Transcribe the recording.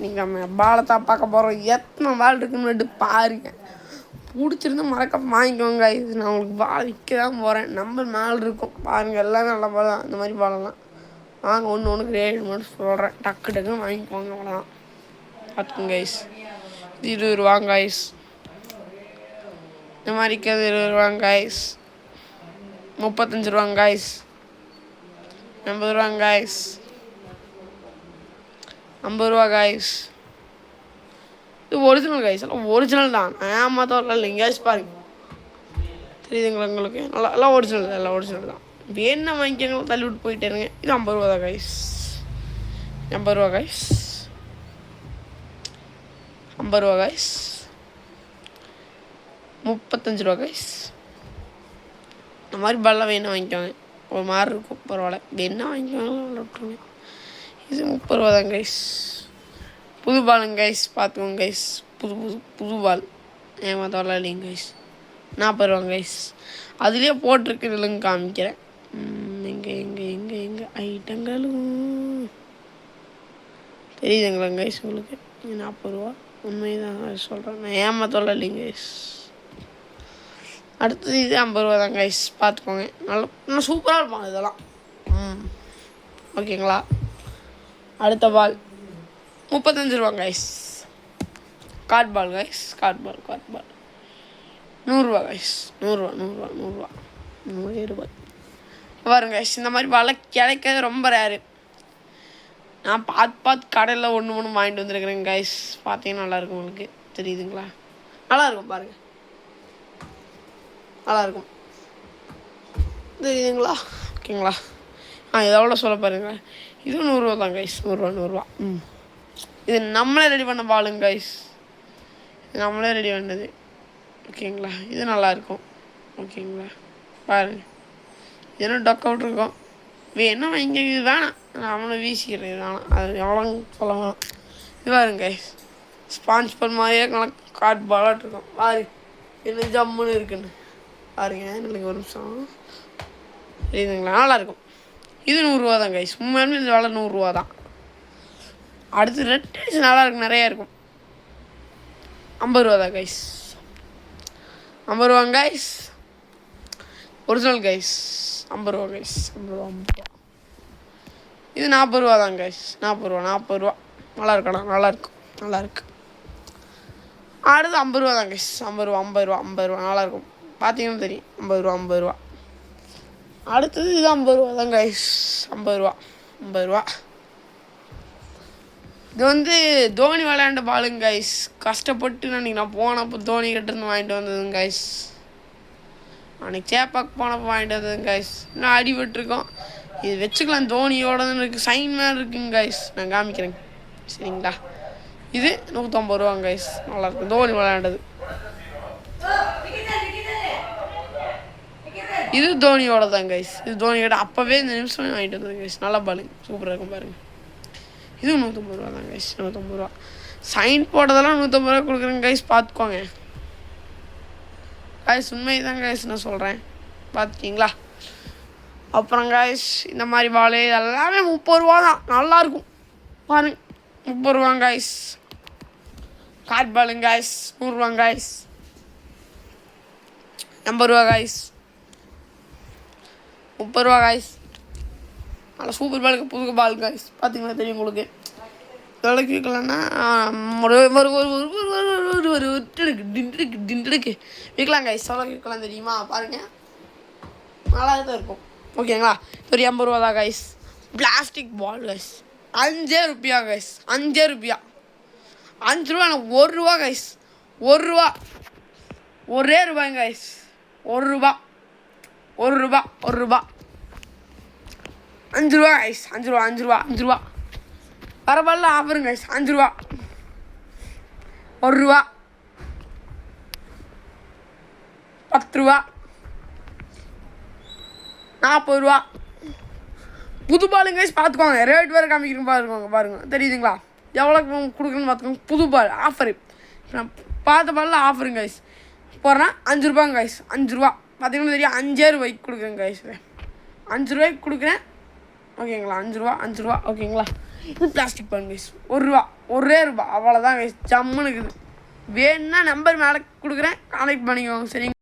நீங்கள் நம்ம பாலை தான் பார்க்க போகிறோம். எத்தனை பால் இருக்குன்னு பாருங்கள். பிடிச்சிருந்து மறக்காம வாங்கிக்கோங்க கைஸ். நான் உங்களுக்கு பால் விற்க தான் போகிறேன். நம்பர் 4 இருக்கும் பாருங்கள். எல்லாமே நல்ல பால் தான். இந்த மாதிரி பாலெல்லாம் வாங்க. ஒன்றுக்கு ரேட் மட்டும் சொல்கிறேன். டக்கு டக்குன்னு வாங்கிக்கோங்க. அவ்வளோதான். பார்த்துக்கோங்க கைஸ். இது 20 ரூபாங்க கைஸ். இந்த மாதிரி இருக்கிறது 20 ரூபாங்க கைஸ். 35 ரூபாங்க கைஸ். 80 ரூபாங்க கைஸ். 50 ரூபா கைஸ். இது ஒரிஜினல் கைஸ். எல்லாம் ஒரிஜினல் தான். ஏமாத்தம் இல்லை கைஸ். பாருங்க தெரியுதுங்களா உங்களுக்கு? எல்லாம் ஒரிஜினல். எல்லாம் ஒரிஜினல் தான். வேணா வாங்கிக்கோங்க. தள்ளி விட்டு போயிட்டேருங்க. இது 50 ரூபா தான் கைஸ். 80 ரூபா கைஸ். 50 ரூபா கைஸ். 35 ரூபா கைஸ். இந்த மாதிரி பால்லாம் வேணா வாங்கிக்கோங்க. ஒரு மாதிரி இருக்கும் பரவாயில்ல. வேணா வாங்கிக்கோங்க. விட்டுருங்க. இது 30 ரூபா தான் கைஸ். புது பாலுங்க கைஸ். பார்த்துக்கோங்க கைஸ். புது பால். ஏமாத்தவரலாம் இல்லைங்க கைஸ். 40 ரூபாங்க கைஸ். அதுலேயே போட்டிருக்கு. இல்லைங்க காமிக்கிறேன். எங்கே ஐட்டங்களும் தெரியுதுங்களாங்க கைஸ் உங்களுக்கு? 40 ரூபா உண்மைதான் சொல்கிறேன். நான் ஏமாத்தவரலாம் இல்லைங்க கைஸ். அடுத்தது இது 50 ரூபா தான் கைஸ். பார்த்துக்கோங்க. நல்லா சூப்பராக இருப்பாங்க இதெல்லாம். ஓகேங்களா? அடுத்த பால் 35 ரூபா கைஸ். கார்ட் பால் கைஸ். கார்ட் பால் 100 ரூபா கைஸ். 100 ரூபா பாருங்க கைஸ். இந்த மாதிரி பால் கிடைக்கிறது ரொம்ப ரேரு. நான் பார்த்து கடையில் ஒன்று வாங்கிட்டு வந்துருக்குறேங்க கைஸ். பார்த்தீங்கன்னா நல்லாயிருக்கும் உங்களுக்கு. தெரியுதுங்களா? நல்லாயிருக்கும் பாருங்கள். நல்லாயிருக்கும். தெரியுதுங்களா? ஓகேங்களா? இது எவ்வளோ சொல்ல பாருங்க. இதுவும் 100 ரூபா தான் கைஸ். 100 ரூபா. இது நம்மளே ரெடி பண்ண பாலுங்க கைஸ். நம்மளே ரெடி பண்ணது. ஓகேங்களா? இது நல்லாயிருக்கும். ஓகேங்களா? பாருங்கள். இதெல்லாம் டொக் அவுட் இருக்கும். வேணா வாங்கி. இது வேணாம். நம்மளை வீசிக்கிறேன். இது வேணாம். அது எவ்வளோ சொல்ல வேணாம். இது பாருங்க கைஸ். ஸ்பாஞ்ச் பால் மாதிரியே நல்லா கார்ட் பாலாக இருக்கும். பாரு என்ன ஜம்முன்னு இருக்குன்னு பாருங்க. எனக்கு ஒரு நிமிஷம். தெரியுதுங்களா? நல்லாயிருக்கும். இது 100 ரூபா தான் கைஸ். உண்மையாலுமே இந்த வேலை 100 ரூபா தான். அடுத்து ரெட் ரைஸ் நல்லாயிருக்கும். நிறையா இருக்கும். 50 ரூபா தான் கைஸ். 50 ரூபாங்க கைஸ். Original guys. 50 ரூபா கைஸ். 50 ரூபா. இது 40 ரூபா தான் கைஸ். 40 ரூபா. நல்லா இருக்கணும். நல்லாயிருக்கு. அடுத்து 50 ரூபா தான் கைஸ். 50 ரூபா நல்லாயிருக்கும். பார்த்தீங்கன்னா தெரியும். 50 ரூபா. அடுத்தது இது 50 ரூபா தான் கைஸ். 50 ரூபா. இது வந்து தோனி விளையாண்ட பாலுங்க கைஸ். கஷ்டப்பட்டு நான் போனப்போ தோனி கிட்டேருந்து வாங்கிட்டு வந்ததுங்க கைஸ். அன்றைக்கி சேப்பாக்கு போனப்போ வாங்கிட்டு வந்ததுங்க கைஸ். இன்னும் அடிபட்டுருக்கோம். இது வச்சுக்கலாம். தோனியோடதுன்னு இருக்குது. சைன் மேலே இருக்குங்க கைஸ். நான் காமிக்கிறேங்க. சரிங்களா? இது 150 ரூபாங்க கைஸ். நல்லாயிருக்கும். தோனி விளையாண்டது. இது தோனியோட தான் கைஸ். இது தோனி கிட்ட அப்போவே இந்த நிமிஷம் வாங்கிட்டு வந்தது கைஸ். நல்லா பாலுங்க. சூப்பராக இருக்கும் பாருங்கள். இது 150 ரூபா தான் கைஸ். 150 ரூபா. சைன் போட்டதெல்லாம் 150 ரூபா கொடுக்குறேங்க கைஸ். பார்த்துக்கோங்க கைஸ். உண்மை தான் கைஸ் நான் சொல்கிறேன். பார்த்துக்கிங்களா? அப்புறம் கைஸ் இந்த மாதிரி பால் எல்லாமே 30 ரூபா தான். நல்லாயிருக்கும் பாருங்க. 30 ரூபாங்க கைஸ். கார்ட் பாலுங்க கைஸ். 100 ரூபாங்க கைஸ். 80 ரூபா கைஸ். 30 ரூபா கைஸ். நல்லா சூப்பர் பாலுக்கு புது பால் கைஸ். பார்த்தீங்களா? தெரியும் உங்களுக்கு. எவ்வளோக்கு விற்கலான்னா டிண்டுக்கு விற்கலாம் கைஸ். எவ்வளோக்கு விற்கலாம் தெரியுமா? பாருங்கள். நல்லா தான் இருக்கும். ஓகேங்களா? ஒரு 80 ரூபா தான் கைஸ். பிளாஸ்டிக் பால் கைஸ். 5 ரூபாய் கைஸ். 5 ரூபா. 5 ரூபா. 1 ரூபா கைஸ். 1 ரூபா. ஒரே ரூபாய்ங்க கைஸ். 1 ரூபா. 5 ரூபா கைஸ். 5 ரூபா. பரவாயில்ல ஆஃபருங்க கைஸ். 5 ரூபா. 1 ரூபா. 10 ரூபா. 40 ரூபா. புது பாலுங்க கைஸ். பார்த்துக்கோங்க. ரேட் வேறு காமிக்கிறேன். பாருங்க. தெரியுதுங்களா? எவ்வளோ கொடுக்குறேன்னு பார்த்துக்கோங்க. புது பால் ஆஃபரு. நான் பார்த்த பாலில் ஆஃபருங்க கைஸ். போடுறேன் 5 ரூபாங்க கைஸ். 5 ரூபா. பார்த்தீங்கன்னா தெரியும். 5 ரூபாய்க்கு கொடுக்குறேங்க கைஸ். 5 ரூபாய்க்கு கொடுக்குறேன். ஓகேங்களா? 5 ரூபா. ஓகேங்களா? இது பிளாஸ்டிக் பால் கைஸ். 1 ரூபா. ஒரே ரூபா அவ்வளோதான் கைஸ் ஜம்முன்னு இருக்குது. வேணுன்னா நம்பர் மேலே கொடுக்குறேன், கான்டெக்ட் பண்ணிக்கோங்க சரிங்க.